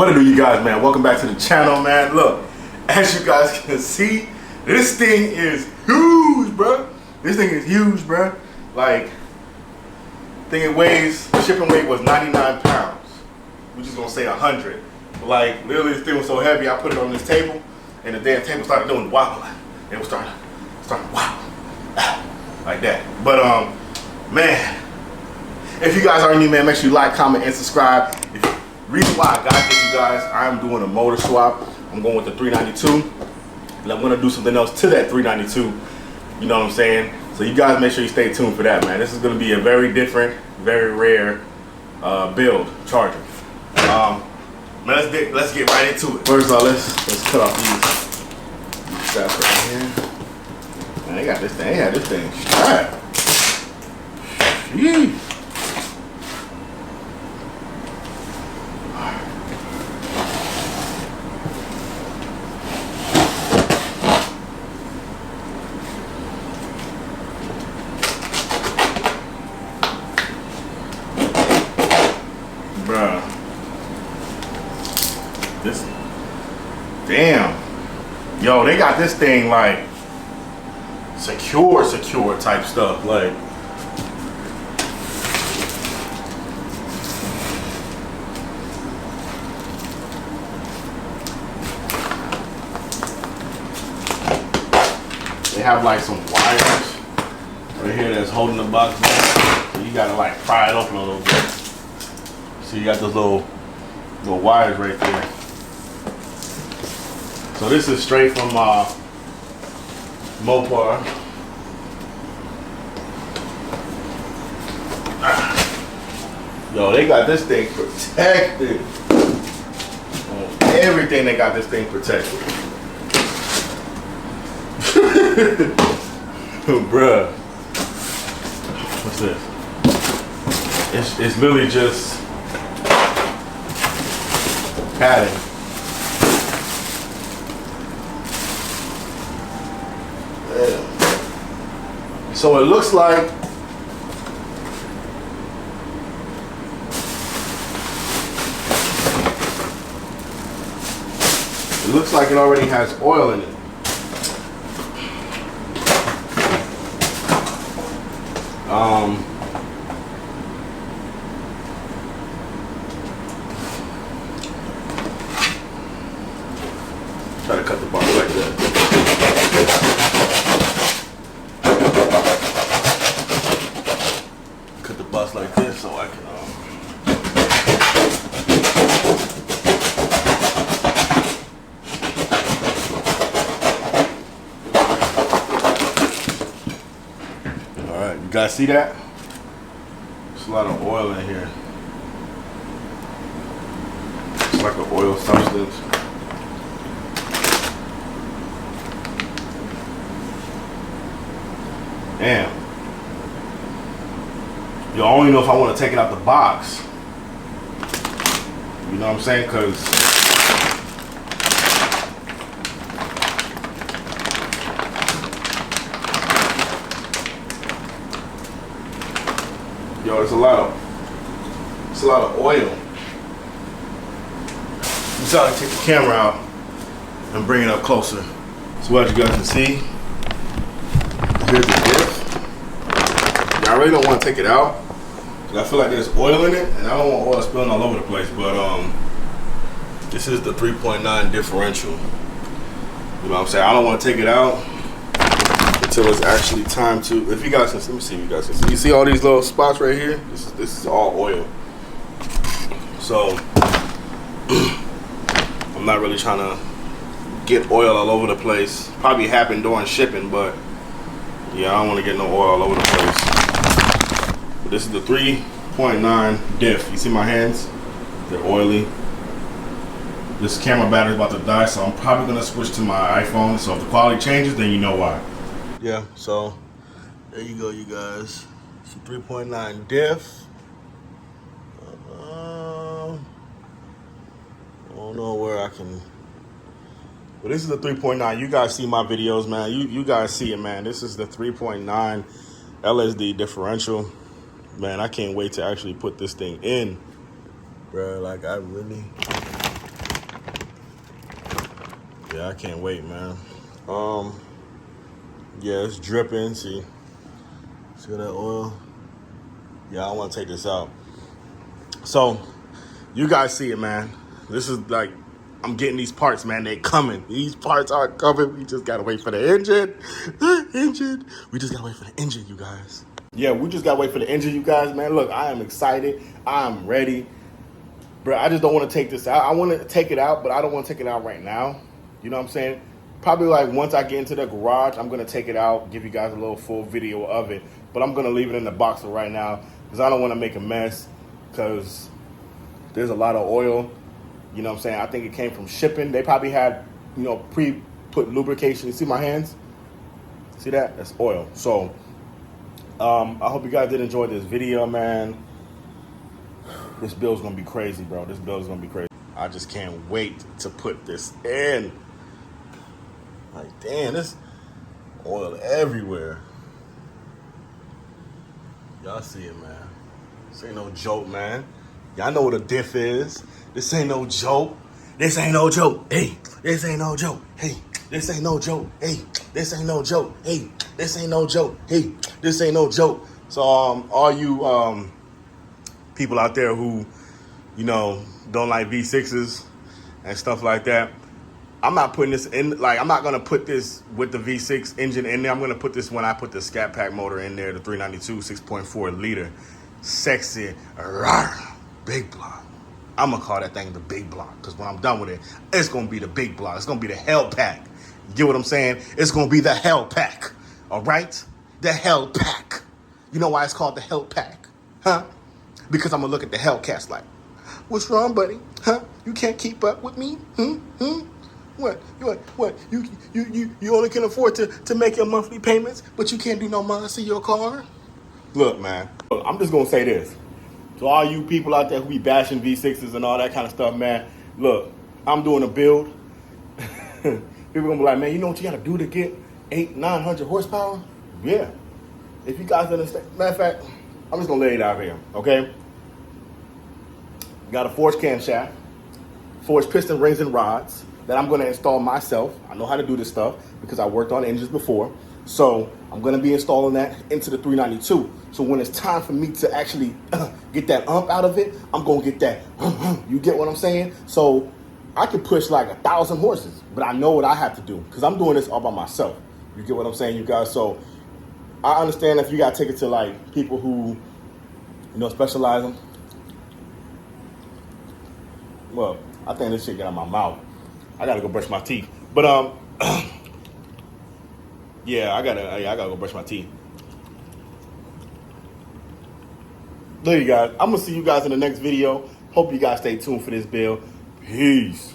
What to do, you guys, man? Welcome back to the channel, man. Look, as you guys can see, this thing is huge, bro. This thing is huge, bro. Like, thing it weighs, shipping weight was 99 pounds. We're just gonna say 100. Like, literally, this thing was so heavy, I put it on this table, and the damn table started doing wobble. It was starting wobble, like that. But man, if you guys are new, man, make sure you like, comment, and subscribe. Reason why I got this, you guys, I'm doing a motor swap. I'm going with the 392, and I'm gonna do something else to that 392. You know what I'm saying? So you guys make sure you stay tuned for that, man. This is gonna be a very different, very rare build charger. Man, let's get right into it. First of all, let's cut off these straps right here. Man, they got this thing. They had this thing strapped. Jeez. Bruh. This, damn. Yo, they got this thing like secure type stuff. Like, they have like some wires right here that's holding the box down. So you gotta like pry it open a little bit. So you got those little wires right there. So this is straight from Mopar. Yo, they got this thing protected. On everything, they got this thing protected. Bruh. What's this? It's literally just padding. Yeah. So it looks like it already has oil in it. Try to cut the bar like that. Cut the bus like this so I can Alright, you guys see that? There's a lot of oil in here. It's like an oil substance. Damn. Yo, I don't even know if I want to take it out the box. You know what I'm saying? Because yo, it's a lot of oil. I'm trying to take the camera out and bring it up closer. So as you guys can see, here's the diff. I really don't want to take it out because I feel like there's oil in it and I don't want oil spilling all over the place. But this is the 3.9 differential. You know what I'm saying? I don't want to take it out until it's actually time to. If you guys can, let me see if you guys can see. You see all these little spots right here? This is all oil. So I'm not really trying to get oil all over the place. Probably happened during shipping, but yeah, I don't want to get no oil all over the place. But this is the 3.9 diff. You see my hands? They're oily. This camera battery is about to die, so I'm probably going to switch to my iPhone. So if the quality changes, then you know why. Yeah, so there you go, you guys. It's a 3.9 diff. I don't know where I can. But this is the 3.9. You guys see my videos, man. You guys see it, man. This is the 3.9 LSD differential. Man, I can't wait to actually put this thing in, bro. Like, I really Yeah, I can't wait, man. Yeah, it's dripping. See that oil? Yeah, I want to take this out. So, you guys see it, man. This is like, I'm getting these parts, man. They coming. These parts are coming. We just gotta wait for the engine. The engine. We just gotta wait for the engine, you guys. Yeah, we just gotta wait for the engine, you guys, man. Look, I am excited. I am ready. Bro, I just don't want to take this out. I want to take it out, but I don't want to take it out right now. You know what I'm saying? Probably like once I get into the garage, I'm going to take it out, give you guys a little full video of it. But I'm going to leave it in the box for right now because I don't want to make a mess because there's a lot of oil. You know what I'm saying? I think it came from shipping. They probably had, you know, pre-put lubrication. You see my hands? See that? That's oil. So I hope you guys did enjoy this video, man. This build's gonna be crazy, bro. This build's gonna be crazy. I just can't wait to put this in. Like, damn, this oil everywhere. Y'all see it, man. This ain't no joke, man. Y'all know what a diff is. This ain't no joke. This ain't no joke. Hey, this ain't no joke. Hey, this ain't no joke. Hey, this ain't no joke. Hey, this ain't no joke. Hey, this ain't no joke. So, all you people out there who, you know, don't like V6s and stuff like that, I'm not putting this in, like, I'm not going to put this with the V6 engine in there. I'm going to put this when I put the Scat Pack motor in there, the 392 6.4 liter. Sexy, rawr, big block. I'm going to call that thing the big block because when I'm done with it, it's going to be the big block. It's going to be the Hell Pack. You get what I'm saying? It's going to be the Hell Pack, all right? The Hell Pack. You know why it's called the Hell Pack? Huh? Because I'm going to look at the Hellcats like, what's wrong, buddy? Huh? You can't keep up with me? What? You only can afford to make your monthly payments, but you can't do no miles to your car? Look, man. Look, I'm just going to say this. To all you people out there who be bashing V6s and all that kind of stuff, man, look, I'm doing a build. People going to be like, man, you know what you got to do to get 800-900 horsepower? Yeah. If you guys understand. Matter of fact, I'm just going to lay it out here, okay? Got a forged camshaft, forged piston rings and rods that I'm going to install myself. I know how to do this stuff because I worked on engines before. So I'm going to be installing that into the 392. So when it's time for me to actually get that ump out of it, I'm going to get that. You get what I'm saying? So I can push like 1,000 horses, but I know what I have to do because I'm doing this all by myself. You get what I'm saying, you guys? So I understand if you got to take it to like people who, you know, specialize in. Well, I think this shit get out of my mouth. I gotta go brush my teeth. But yeah, I gotta go brush my teeth. There you guys. I'm gonna see you guys in the next video. Hope you guys stay tuned for this build. Peace.